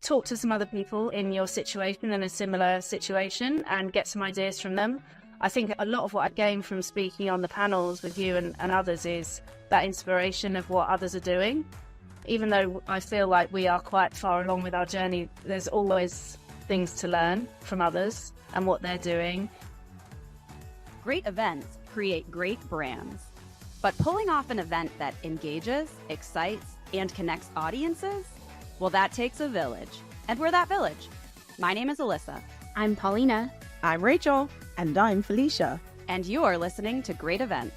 talk to some other people in your situation, in a similar situation, and get some ideas from them. I think a lot of what I gain from speaking on the panels with you and others is that inspiration of what others are doing. Even though I feel like we are quite far along with our journey, there's always things to learn from others and what they're doing. Great events create great brands. But pulling off an event that engages, excites, and connects audiences, well, that takes a village. And we're that village. My name is Alyssa. I'm Paulina. I'm Rachel. And I'm Felicia. And you're listening to Great Events,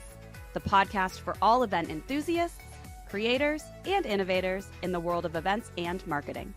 the podcast for all event enthusiasts, creators, and innovators in the world of events and marketing.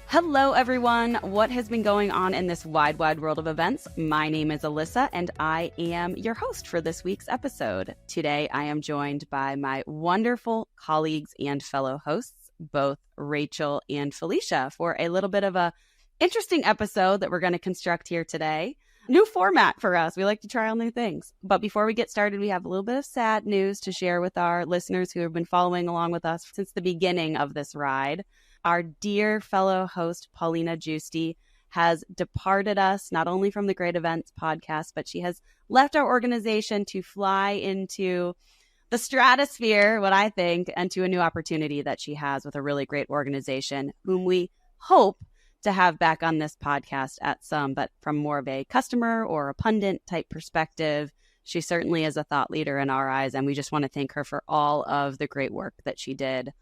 Hello, everyone. What has been going on in this wide world of events? My name is Alyssa, and I am your host for this week's episode. Today, I am joined by my wonderful colleagues and fellow hosts, both Rachel and Felicia, for a little bit of a interesting episode that we're going to construct here today. New format for us. We like to try all new things. But before we get started, we have a little bit of sad news to share with our listeners who have been following along with us since the beginning of this ride. Our dear fellow host, Paulina Giusti, has departed us, not only from the Great Events podcast, but she has left our organization to fly into the stratosphere, what I think, and to a new opportunity that she has with a really great organization, whom we hope to have back on this podcast at some, but from more of a customer or a pundit type perspective. She certainly is a thought leader in our eyes, and we just want to thank her for all of the great work that she did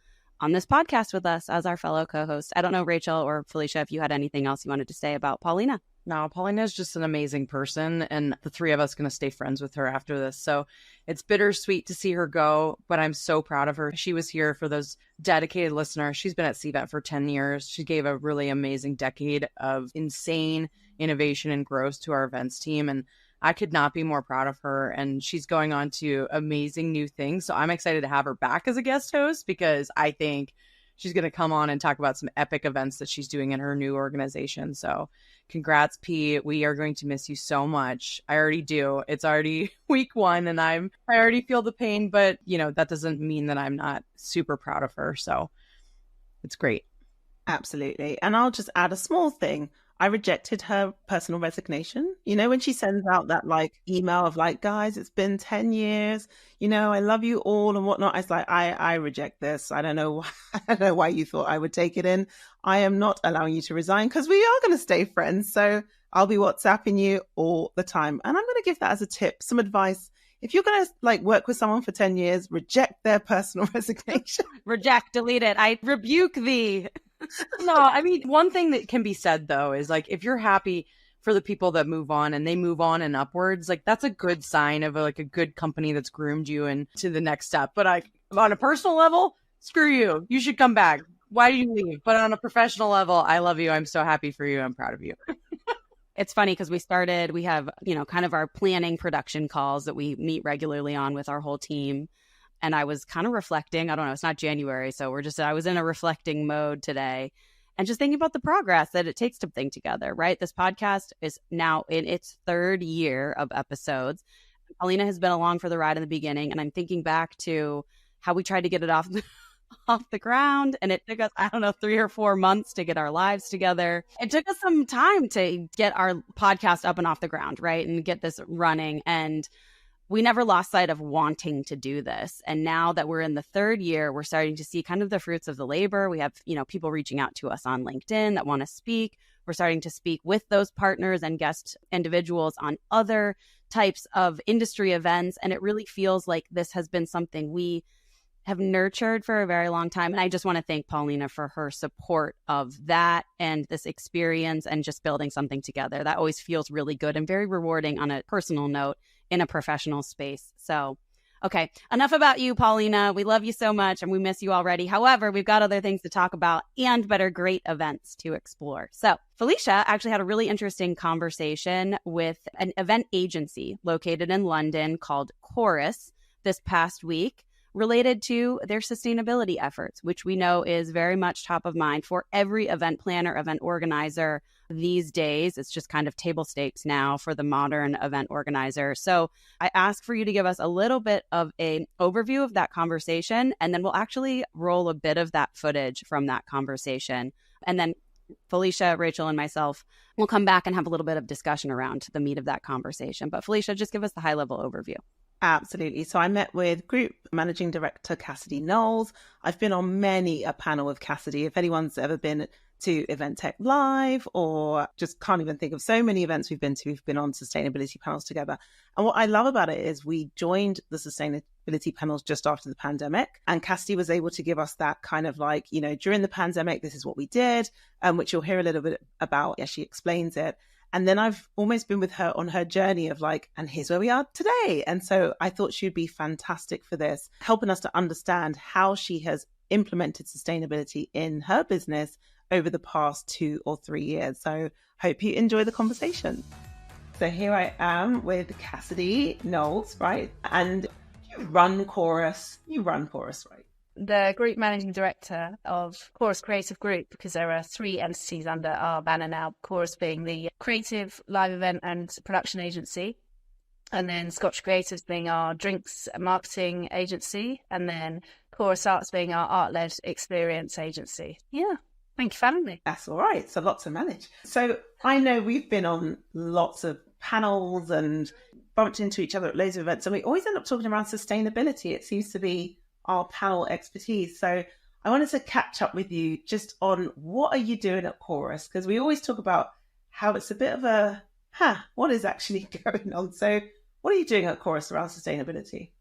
on this podcast with us as our fellow co-host. I don't know, Rachel or Felicia, if you had anything else you wanted to say about Paulina. No, Paulina is just an amazing person, and the three of us are going to stay friends with her after this. So it's bittersweet to see her go, but I'm so proud of her. She was here for those dedicated listeners. She's been at Cvent for 10 years. She gave a really amazing decade of insane innovation and growth to our events team, and I could not be more proud of her, and she's going on to amazing new things. So I'm excited to have her back as a guest host because I think she's going to come on and talk about some epic events that she's doing in her new organization. So congrats, P. We are going to miss you so much. I already do. It's already week one and I already feel the pain, but that doesn't mean that I'm not super proud of her. So it's great. Absolutely. And I'll just add a small thing. I rejected her personal resignation. When she sends out that email of guys, it's been 10 years, I love you all and whatnot. I was like, I reject this. I don't know why you thought I would take it in. I am not allowing you to resign because we are going to stay friends. So I'll be WhatsApping you all the time. And I'm going to give that as a tip, some advice. If you're going to work with someone for 10 years, reject their personal resignation. Reject, delete it. I rebuke thee. No, I mean, one thing that can be said, though, is if you're happy for the people that move on and they move on and upwards, that's a good sign of a good company that's groomed you into the next step. But on a personal level, screw you. You should come back. Why do you leave? But on a professional level, I love you. I'm so happy for you. I'm proud of you. It's funny because we have, kind of our planning production calls that we meet regularly on with our whole team. And I was kind of reflecting. I don't know, it's not January, so I was in a reflecting mode today and just thinking about the progress that it takes to think together, right? This podcast is now in its third year of episodes. Paulina has been along for the ride in the beginning, and I'm thinking back to how we tried to get it off the ground, and it took us, 3 or 4 months to get our lives together. It took us some time to get our podcast up and off the ground, right? And get this running. And we never lost sight of wanting to do this. And now that we're in the third year, we're starting to see kind of the fruits of the labor. We have, people reaching out to us on LinkedIn that want to speak. We're starting to speak with those partners and guest individuals on other types of industry events. And it really feels like this has been something we have nurtured for a very long time. And I just want to thank Paulina for her support of that and this experience and just building something together. That always feels really good and very rewarding on a personal note in a professional space. So, okay, enough about you, Paulina. We love you so much and we miss you already. However, we've got other things to talk about and better great events to explore. So Felicia actually had a really interesting conversation with an event agency located in London called Chorus this past week, related to their sustainability efforts, which we know is very much top of mind for every event planner, event organizer these days. It's just kind of table stakes now for the modern event organizer. So I ask for you to give us a little bit of an overview of that conversation, and then we'll actually roll a bit of that footage from that conversation And then Felicia, Rachel, and myself will come back and have a little bit of discussion around the meat of that conversation. But Felicia, just give us the high-level overview. Absolutely. So I met with Group Managing Director Cassidy Knowles. I've been on many a panel with Cassidy. If anyone's ever been to Event Tech Live or just can't even think of so many events we've been on sustainability panels together. And what I love about it is we joined the sustainability panels just after the pandemic, and Cassidy was able to give us that kind of like, during the pandemic, this is what we did, which you'll hear a little bit about as she explains it. And then I've almost been with her on her journey of like, and here's where we are today. And so I thought she'd be fantastic for this, helping us to understand how she has implemented sustainability in her business over the past 2 or 3 years. So hope you enjoy the conversation. So here I am with Cassidy Knowles, right? And you run Chorus, right? The Group Managing Director of Chorus Creative Group, because there are 3 entities under our banner now, Chorus being the creative, live event and production agency, and then Scotch Creatives being our drinks and marketing agency, and then Chorus Arts being our art-led experience agency. Yeah. Thank you for having me. That's all right. It's a lot to manage. So I know we've been on lots of panels and bumped into each other at loads of events, and we always end up talking around sustainability. It seems to be our panel expertise. So I wanted to catch up with you just on what are you doing at Chorus? Because we always talk about how it's a bit of a, what is actually going on? So what are you doing at Chorus around sustainability?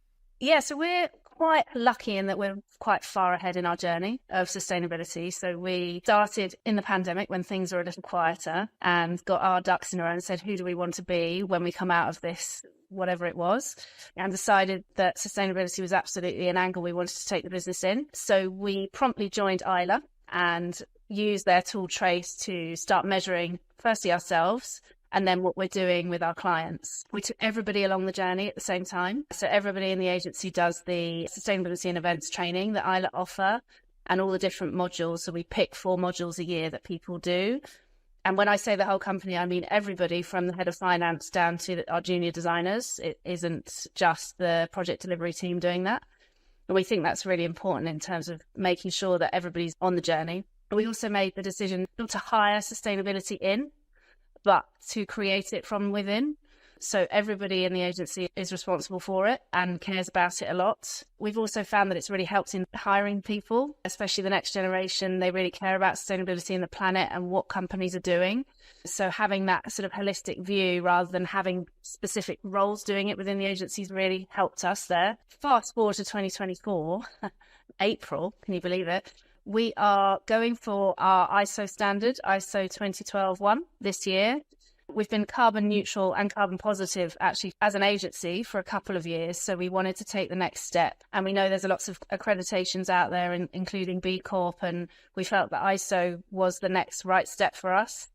Yeah, so we're quite lucky in that we're quite far ahead in our journey of sustainability. So we started in the pandemic when things were a little quieter and got our ducks in a row and said, who do we want to be when we come out of this, whatever it was, and decided that sustainability was absolutely an angle we wanted to take the business in. So we promptly joined Isla and used their tool Trace to start measuring firstly ourselves and then what we're doing with our clients. We took everybody along the journey at the same time. So everybody in the agency does the sustainability and events training that Isla offer and all the different modules. So we pick 4 modules a year that people do. And when I say the whole company, I mean everybody from the head of finance down to our junior designers. It isn't just the project delivery team doing that. And we think that's really important in terms of making sure that everybody's on the journey. We also made the decision not to hire sustainability in, but to create it from within. So everybody in the agency is responsible for it and cares about it a lot. We've also found that it's really helped in hiring people, especially the next generation. They really care about sustainability and the planet and what companies are doing. So having that sort of holistic view rather than having specific roles doing it within the agencies really helped us there. Fast forward to 2024, April, can you believe it? We are going for our ISO standard, ISO 2012-1 this year. We've been carbon neutral and carbon positive actually as an agency for a couple of years. So we wanted to take the next step. And we know there's lots of accreditations out there, including B Corp. And we felt that ISO was the next right step for us.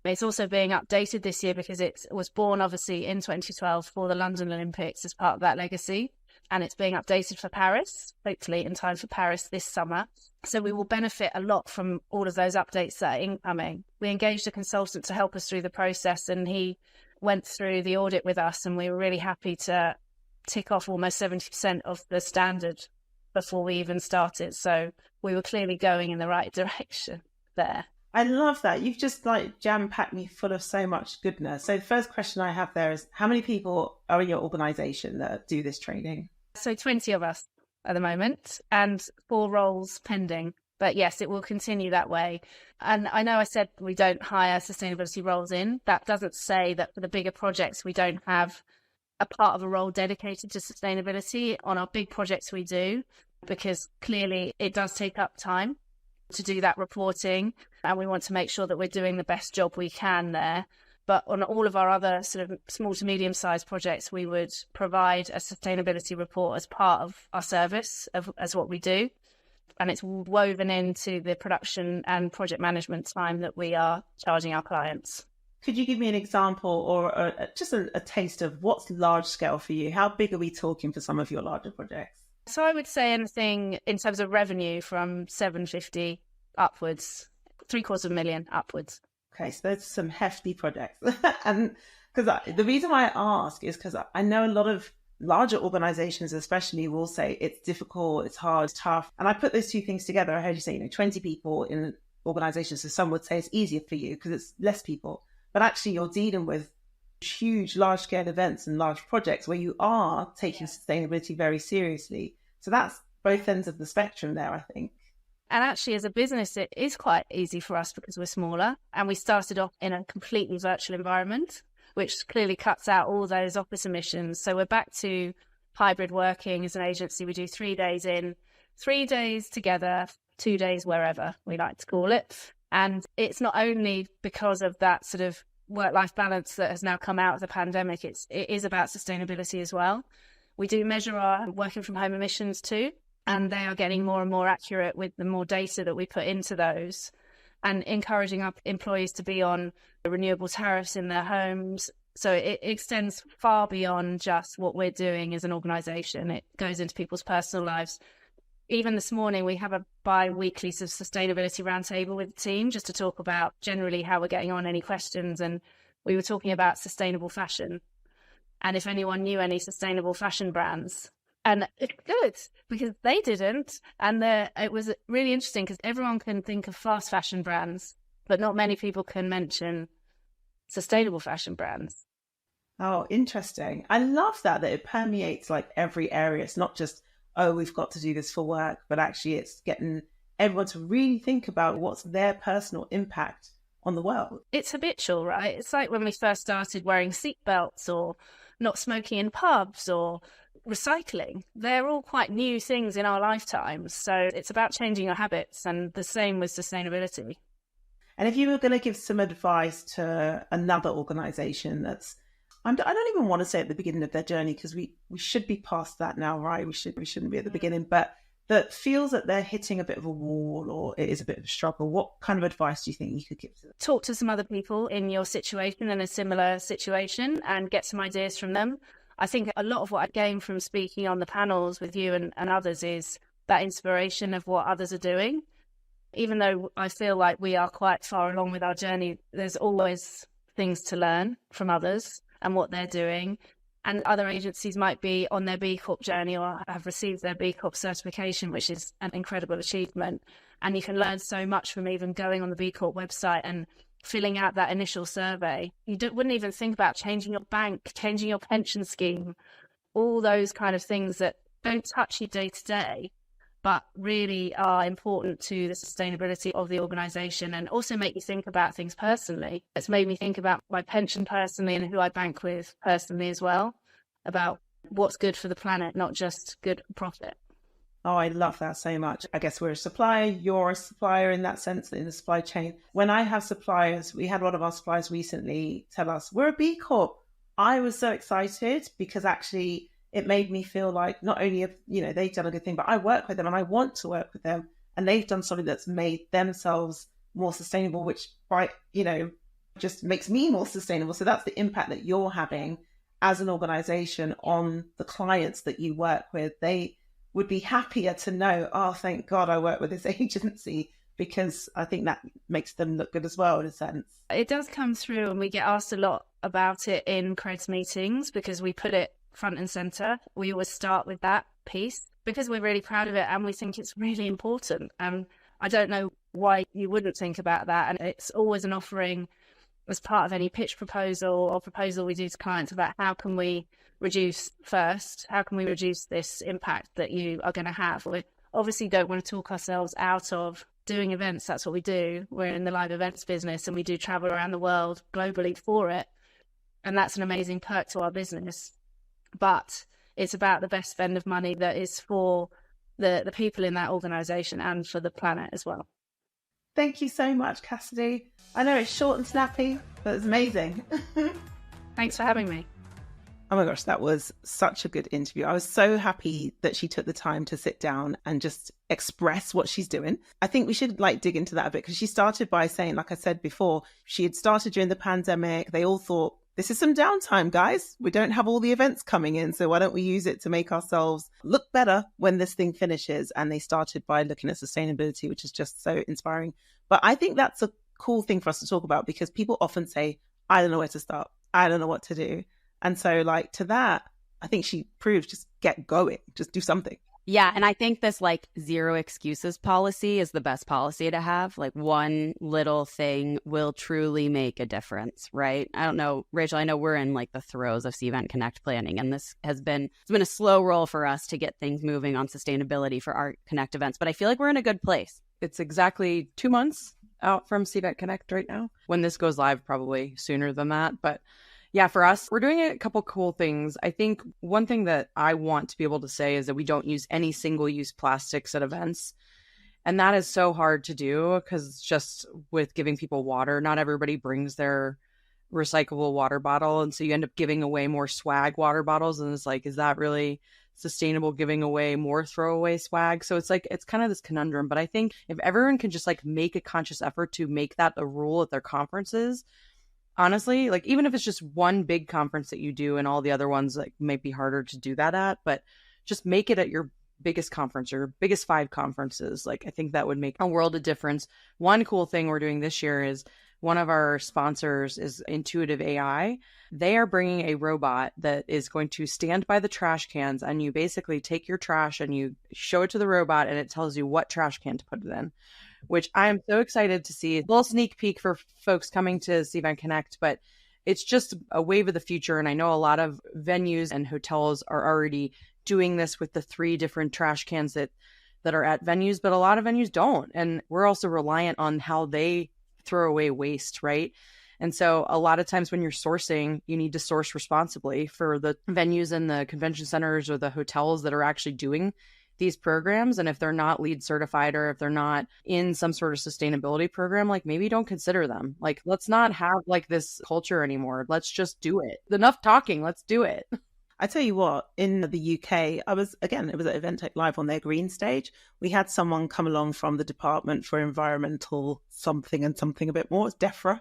It's also being updated this year because it was born obviously in 2012 for the London Olympics as part of that legacy. And it's being updated for Paris, hopefully in time for Paris this summer. So we will benefit a lot from all of those updates that are incoming. We engaged a consultant to help us through the process, and he went through the audit with us, and we were really happy to tick off almost 70% of the standard before we even started. So we were clearly going in the right direction there. I love that. You've just like jam-packed me full of so much goodness. So the first question I have there is, how many people are in your organisation that do this training? So 20 of us at the moment and 4 roles pending. But yes, it will continue that way. And I know I said we don't hire sustainability roles in. That doesn't say that for the bigger projects, we don't have a part of a role dedicated to sustainability. On our big projects, we do, because clearly it does take up time to do that reporting. And we want to make sure that we're doing the best job we can there. But on all of our other sort of small to medium-sized projects, we would provide a sustainability report as part of our service, as what we do. And it's woven into the production and project management time that we are charging our clients. Could you give me an example or just a taste of what's large scale for you? How big are we talking for some of your larger projects? So I would say anything in terms of revenue from 750 upwards, $750,000 upwards. Okay, so there's some hefty projects. And because the reason why I ask is because I know a lot of larger organizations especially will say it's difficult, it's hard, it's tough. And I put those two things together. I heard you say, 20 people in organizations. So some would say it's easier for you because it's less people, but actually you're dealing with huge, large scale events and large projects where you are taking sustainability very seriously. So that's both ends of the spectrum there, I think. And actually, as a business, it is quite easy for us because we're smaller and we started off in a completely virtual environment, which clearly cuts out all those office emissions. So we're back to hybrid working as an agency. We do 3 days in, 3 days together, 2 days wherever, we like to call it. And it's not only because of that sort of work-life balance that has now come out of the pandemic, it is about sustainability as well. We do measure our working from home emissions too, and they are getting more and more accurate with the more data that we put into those, and encouraging our employees to be on renewable tariffs in their homes. So it extends far beyond just what we're doing as an organisation. It goes into people's personal lives. Even this morning, we have a bi-weekly sustainability roundtable with the team just to talk about generally how we're getting on, any questions. And we were talking about sustainable fashion and if anyone knew any sustainable fashion brands. And it's good because they didn't. And it was really interesting because everyone can think of fast fashion brands, but not many people can mention sustainable fashion brands. Oh, interesting. I love that it permeates like every area. It's not just, oh, we've got to do this for work, but actually it's getting everyone to really think about what's their personal impact on the world. It's habitual, right? It's like when we first started wearing seatbelts or not smoking in pubs or recycling. They're all quite new things in our lifetimes. So it's about changing your habits, and the same with sustainability. And if you were going to give some advice to another organization that's, I don't even want to say at the beginning of their journey, because we should be past that now, right? We shouldn't be at the beginning, but that feels that they're hitting a bit of a wall or it is a bit of a struggle. What kind of advice do you think you could give to them? Talk to some other people in your situation, in a similar situation, and get some ideas from them. I think a lot of what I gain from speaking on the panels with you and others is that inspiration of what others are doing. Even though I feel like we are quite far along with our journey, there's always things to learn from others and what they're doing. And other agencies might be on their B Corp journey or have received their B Corp certification, which is an incredible achievement. And you can learn so much from even going on the B Corp website and filling out that initial survey. You wouldn't even think about changing your bank, changing your pension scheme, all those kind of things that don't touch you day to day, but really are important to the sustainability of the organisation and also make you think about things personally. It's made me think about my pension personally and who I bank with personally as well, about what's good for the planet, not just good for profit. Oh, I love that so much. I guess we're a supplier, you're a supplier in that sense, in the supply chain. When I have suppliers, we had one of our suppliers recently tell us, we're a B Corp. I was so excited because actually it made me feel like not only have, they've done a good thing, but I work with them and I want to work with them. And they've done something that's made themselves more sustainable, which, just makes me more sustainable. So that's the impact that you're having as an organization on the clients that you work with. They would be happier to know, oh, thank God I work with this agency, because I think that makes them look good as well, in a sense. It does come through, and we get asked a lot about it in creds meetings because we put it front and center. We always start with that piece because we're really proud of it and we think it's really important. And I don't know why you wouldn't think about that. And it's always an offering as part of any pitch proposal or proposal we do to clients about how can we reduce first, how can we reduce this impact that you are going to have. We obviously don't want to talk ourselves out of doing events. That's what we do. We're in the live events business and we do travel around the world globally for it. And that's an amazing perk to our business. But it's about the best spend of money that is for the people in that organisation and for the planet as well. Thank you so much, Cassidy. I know it's short and snappy, but it's amazing. Thanks for having me. Oh my gosh, that was such a good interview. I was so happy that she took the time to sit down and just express what she's doing. I think we should dig into that a bit because she started by saying, like I said before, she had started during the pandemic. They all thought, this is some downtime, guys. We don't have all the events coming in, so why don't we use it to make ourselves look better when this thing finishes? And they started by looking at sustainability, which is just so inspiring. But I think that's a cool thing for us to talk about because people often say, I don't know where to start. I don't know what to do. And so to that, I think she proved just get going, just do something. Yeah, and I think this like zero excuses policy is the best policy to have. Like one little thing will truly make a difference, right? I don't know, Rachel, I know we're in like the throes of Cvent Connect planning, and it's been a slow roll for us to get things moving on sustainability for our Connect events, but I feel like we're in a good place. It's exactly 2 months out from Cvent Connect right now. When this goes live, probably sooner than that, but yeah, for us, we're doing a couple cool things. I think one thing that I want to be able to say is that we don't use any single-use plastics at events. And that is so hard to do because just with giving people water, not everybody brings their recyclable water bottle. And so you end up giving away more swag water bottles. And it's like, is that really sustainable, giving away more throwaway swag? So it's like, it's kind of this conundrum. But I think if everyone can just like make a conscious effort to make that a rule at their conferences, honestly, like even if it's just one big conference that you do and all the other ones like might be harder to do that at, but just make it at your biggest conference or biggest 5 conferences. Like I think that would make a world of difference. One cool thing we're doing this year is one of our sponsors is Intuitive AI. They are bringing a robot that is going to stand by the trash cans, and you basically take your trash and you show it to the robot and it tells you what trash can to put it in, which I am so excited to see. A little sneak peek for folks coming to Cvent Connect, but it's just a wave of the future. And I know a lot of venues and hotels are already doing this with the 3 different trash cans that are at venues, but a lot of venues don't. And we're also reliant on how they throw away waste, right? And so a lot of times when you're sourcing, you need to source responsibly for the venues and the convention centers or the hotels that are actually doing these programs. And if they're not LEED certified or if they're not in some sort of sustainability program, like maybe don't consider them. Like, let's not have like this culture anymore. Let's just do it. Enough talking. Let's do it. I tell you what, in the UK, it was at Event Tech Live on their green stage. We had someone come along from the Department for Environmental something and something a bit more, it's DEFRA.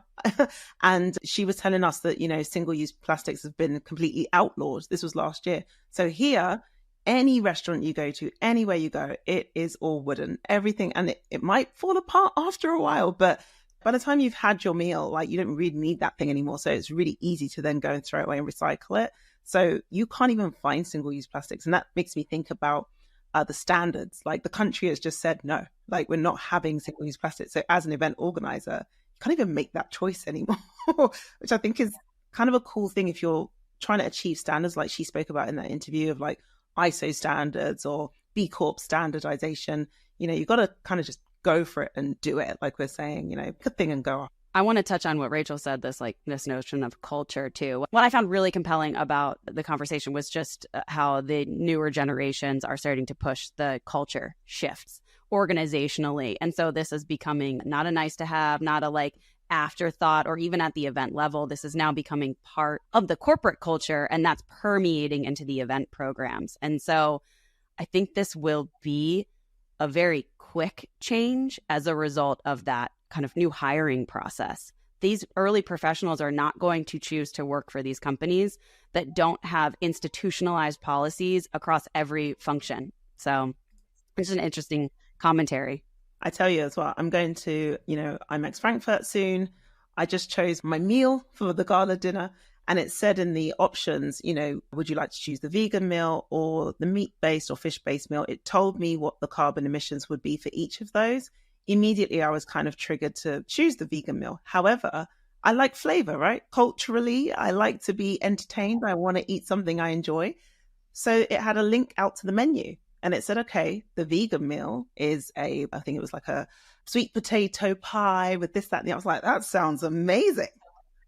And she was telling us that, single-use plastics have been completely outlawed. This was last year. So here, any restaurant you go to, anywhere you go, it is all wooden, everything. And it might fall apart after a while, but by the time you've had your meal, like you don't really need that thing anymore. So it's really easy to then go and throw it away and recycle it. So you can't even find single-use plastics. And that makes me think about the standards. Like the country has just said, no, like we're not having single-use plastics. So as an event organizer, you can't even make that choice anymore, which I think is kind of a cool thing if you're trying to achieve standards like she spoke about in that interview of like ISO standards or B Corp standardization. You've got to kind of just go for it and do it. Like we're saying, good thing and go. I want to touch on what Rachel said, this notion of culture too. What I found really compelling about the conversation was just how the newer generations are starting to push the culture shifts organizationally. And so this is becoming not a nice to have, not a like afterthought, or even at the event level. This is now becoming part of the corporate culture, and that's permeating into the event programs. And so I think this will be a very quick change as a result of that kind of new hiring process. These early professionals are not going to choose to work for these companies that don't have institutionalized policies across every function. So it's an interesting commentary. I tell you as well, I'm going to, IMEX Frankfurt soon. I just chose my meal for the gala dinner. And it said in the options, would you like to choose the vegan meal or the meat-based or fish-based meal? It told me what the carbon emissions would be for each of those. Immediately, I was kind of triggered to choose the vegan meal. However, I like flavor, right? Culturally, I like to be entertained. I want to eat something I enjoy. So it had a link out to the menu. And it said, okay, the vegan meal is I think it was like a sweet potato pie with this, that, and the other. I was like, that sounds amazing.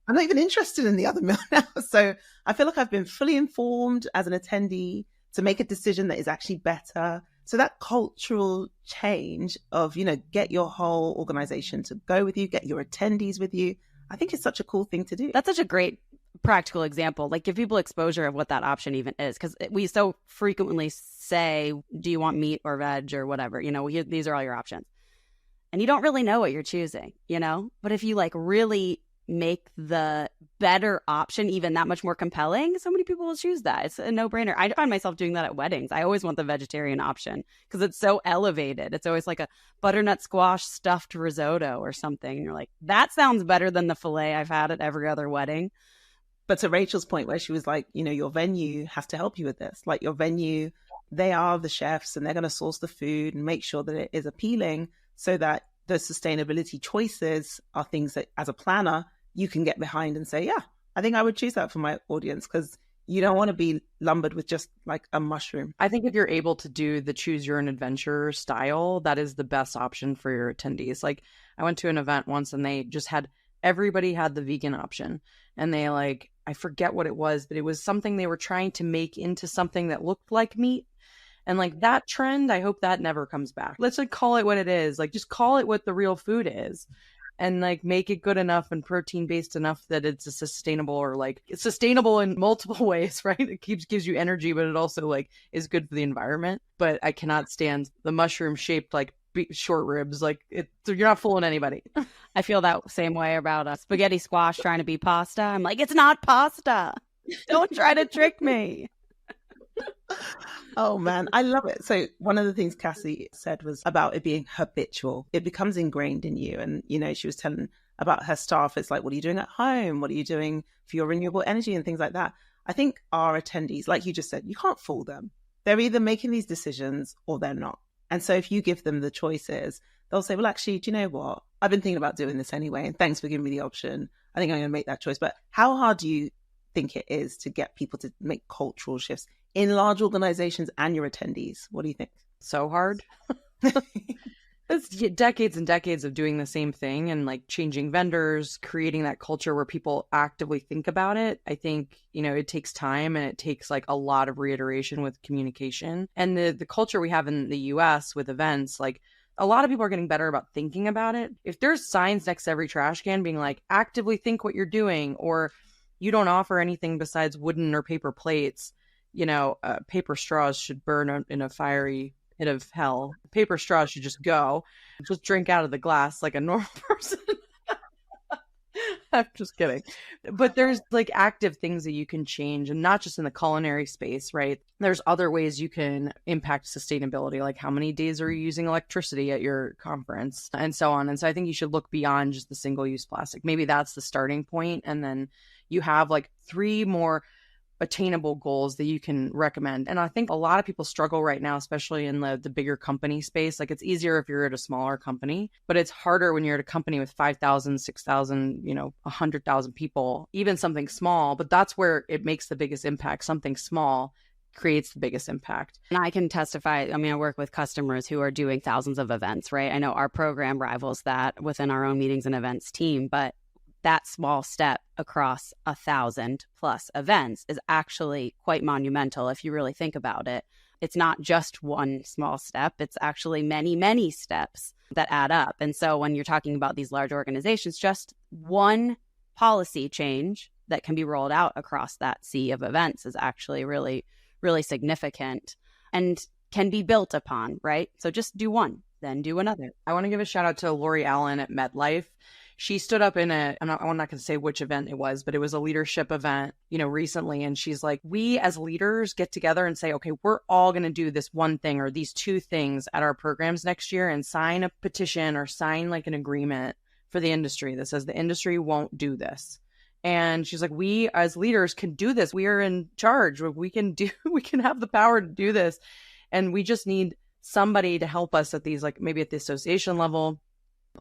I'm not even interested in the other meal now. So I feel like I've been fully informed as an attendee to make a decision that is actually better. So that cultural change of, get your whole organization to go with you, get your attendees with you, I think it's such a cool thing to do. That's such a great practical example. Like give people exposure of what that option even is. Because we so frequently say, do you want meat or veg or whatever? These are all your options. And you don't really know what you're choosing, But if you like really make the better option even that much more compelling, so many people will choose that. It's a no-brainer. I find myself doing that at weddings. I always want the vegetarian option because it's so elevated. It's always like a butternut squash stuffed risotto or something. And you're like, that sounds better than the filet I've had at every other wedding. But to Rachel's point where she was like, your venue has to help you with this. Like your venue They are the chefs and they're going to source the food and make sure that it is appealing so that the sustainability choices are things that as a planner, you can get behind and say, yeah, I think I would choose that for my audience, because you don't want to be lumbered with just like a mushroom. I think if you're able to do the choose your own adventure style, that is the best option for your attendees. Like I went to an event once and they just had, everybody had the vegan option, and they like, I forget what it was, but it was something they were trying to make into something that looked like meat. And like that trend, I hope that never comes back. Let's like call it what it is. Like just call it what the real food is, and like make it good enough and protein based enough that it's a sustainable, or like it's sustainable in multiple ways, right? It gives you energy, but it also like is good for the environment. But I cannot stand the mushroom shaped like short ribs. Like you're not fooling anybody. I feel that same way about spaghetti squash trying to be pasta. I'm like, it's not pasta. Don't try to trick me. Oh man, I love it. So one of the things Cassie said was about it being habitual. It becomes ingrained in you. And, you know, she was telling about her staff. It's like, what are you doing at home? What are you doing for your renewable energy and things like that? I think our attendees, like you just said, you can't fool them. They're either making these decisions or they're not. And so if you give them the choices, they'll say, well, actually, do you know what? I've been thinking about doing this anyway. And thanks for giving me the option. I think I'm going to make that choice. But how hard do you think it is to get people to make cultural shifts in large organizations and your attendees? What do you think? So hard. It's decades and decades of doing the same thing and like changing vendors, creating that culture where people actively think about it. I think, you know, it takes time and it takes like a lot of reiteration with communication. And the culture we have in the US with events, like a lot of people are getting better about thinking about it. If there's signs next to every trash can being like, actively think what you're doing, or you don't offer anything besides wooden or paper plates, you know, paper straws should burn in a fiery pit of hell. Paper straws should just go. Just drink out of the glass like a normal person. I'm just kidding. But there's like active things that you can change, and not just in the culinary space, right? There's other ways you can impact sustainability, like how many days are you using electricity at your conference and so on. And so I think you should look beyond just the single-use plastic. Maybe that's the starting point, and then you have like 3 more attainable goals that you can recommend. And I think a lot of people struggle right now, especially in the bigger company space. Like it's easier if you're at a smaller company, but it's harder when you're at a company with 5,000, 6,000, you know, 100,000 people, even something small. But that's where it makes the biggest impact. Something small creates the biggest impact. And I can testify. I mean, I work with customers who are doing thousands of events, right? I know our program rivals that within our own meetings and events team, but that small step across 1,000+ events is actually quite monumental if you really think about it. It's not just one small step. It's actually many, many steps that add up. And so when you're talking about these large organizations, just one policy change that can be rolled out across that sea of events is actually really, really significant and can be built upon, right? So just do one, then do another. I want to give a shout out to Lori Allen at MetLife. She stood up in I'm not going to say which event it was, but it was a leadership event, you know, recently. And she's like, we as leaders get together and say, okay, we're all going to do this one thing or these 2 things at our programs next year, and sign a petition or sign like an agreement for the industry that says the industry won't do this. And she's like, we as leaders can do this. We are in charge. We can have the power to do this. And we just need somebody to help us at these, like maybe at the association level,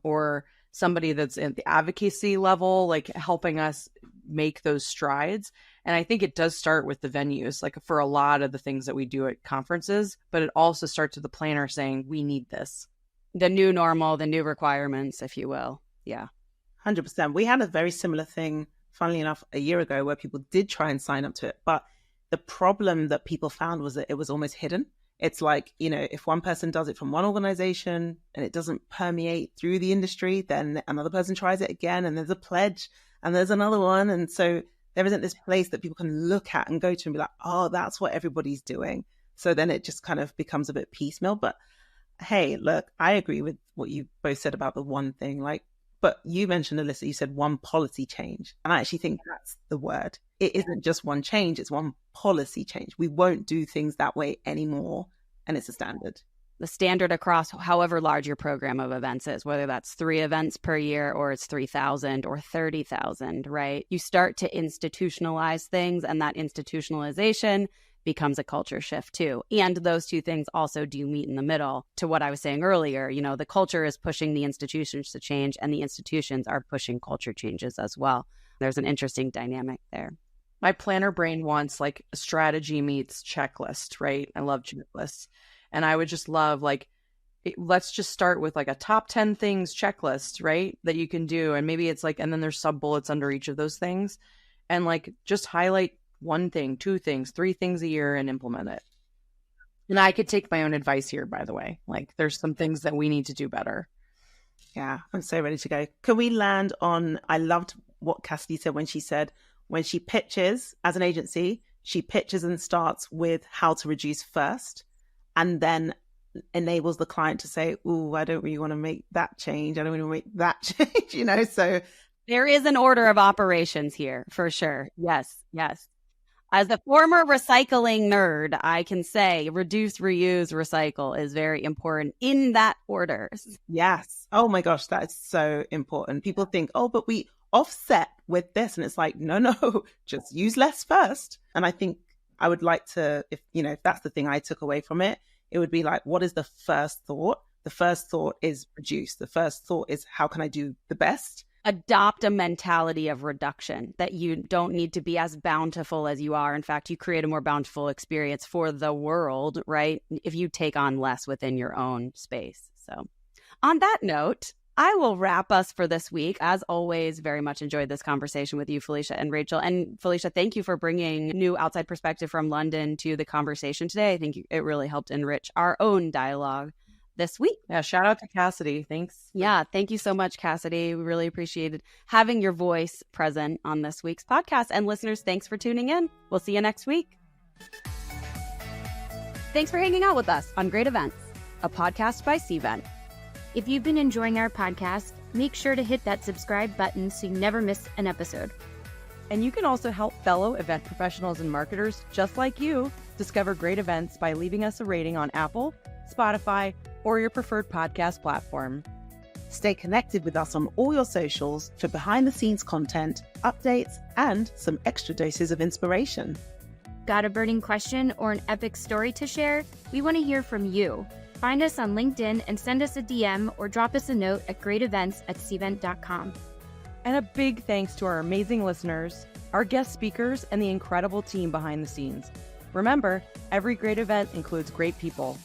or somebody that's at the advocacy level, like helping us make those strides. And I think it does start with the venues, like for a lot of the things that we do at conferences, but it also starts with the planner saying, we need this. The new normal, the new requirements, if you will. Yeah. 100%. We had a very similar thing, funnily enough, a year ago where people did try and sign up to it. But the problem that people found was that it was almost hidden. It's like, you know, if one person does it from one organization and it doesn't permeate through the industry, then another person tries it again, and there's a pledge and there's another one. And so there isn't this place that people can look at and go to and be like, oh, that's what everybody's doing. So then it just kind of becomes a bit piecemeal. But hey, look, I agree with what you both said about the one thing. Like, but you mentioned, Alyssa, you said one policy change. And I actually think that's the word. It isn't just one change, it's one policy change. We won't do things that way anymore. And it's a standard. The standard across however large your program of events is, whether that's 3 events per year or it's 3,000 or 30,000, right? You start to institutionalize things, and that institutionalization becomes a culture shift too. And those two things also do meet in the middle to what I was saying earlier. You know, the culture is pushing the institutions to change and the institutions are pushing culture changes as well. There's an interesting dynamic there. My planner brain wants like strategy meets checklist, right? I love checklists. And I would just love like, let's just start with like a top 10 things checklist, right? That you can do. And maybe it's like, and then there's sub bullets under each of those things. And like, just highlight one thing, two things, three things a year and implement it. And I could take my own advice here, by the way. Like, there's some things that we need to do better. Yeah, I'm so ready to go. Can we land on, I loved what Cassidy said when she pitches as an agency, she pitches and starts with how to reduce first, and then enables the client to say, "Ooh, I don't really want to make that change. I don't want to make that change," you know? So there is an order of operations here for sure. Yes. As a former recycling nerd, I can say reduce, reuse, recycle is very important in that order. Yes. Oh my gosh, that is so important. People think, oh, but we offset with this. And it's like, no, just use less first. And I think I would like to, if that's the thing I took away from it, it would be like, what is the first thought? The first thought is reduce. The first thought is, how can I do the best? Adopt a mentality of reduction, that you don't need to be as bountiful as you are. In fact, you create a more bountiful experience for the world, right? If you take on less within your own space. So on that note, I will wrap us for this week. As always, very much enjoyed this conversation with you, Felicia and Rachel. And Felicia, thank you for bringing new outside perspective from London to the conversation today. I think it really helped enrich our own dialogue this week. Yeah, shout out to Cassidy. Thanks. Yeah, thank you so much, Cassidy. We really appreciated having your voice present on this week's podcast. And listeners, thanks for tuning in. We'll see you next week. Thanks for hanging out with us on Great Events, a podcast by Cvent. If you've been enjoying our podcast, make sure to hit that subscribe button so you never miss an episode. And you can also help fellow event professionals and marketers just like you discover great events by leaving us a rating on Apple, Spotify, or your preferred podcast platform. Stay connected with us on all your socials for behind-the-scenes content, updates, and some extra doses of inspiration. Got a burning question or an epic story to share? We want to hear from you. Find us on LinkedIn and send us a DM or drop us a note at greatevents@cvent.com. And a big thanks to our amazing listeners, our guest speakers, and the incredible team behind the scenes. Remember, every great event includes great people.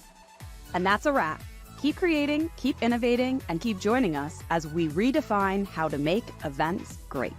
And that's a wrap. Keep creating, keep innovating, and keep joining us as we redefine how to make events great.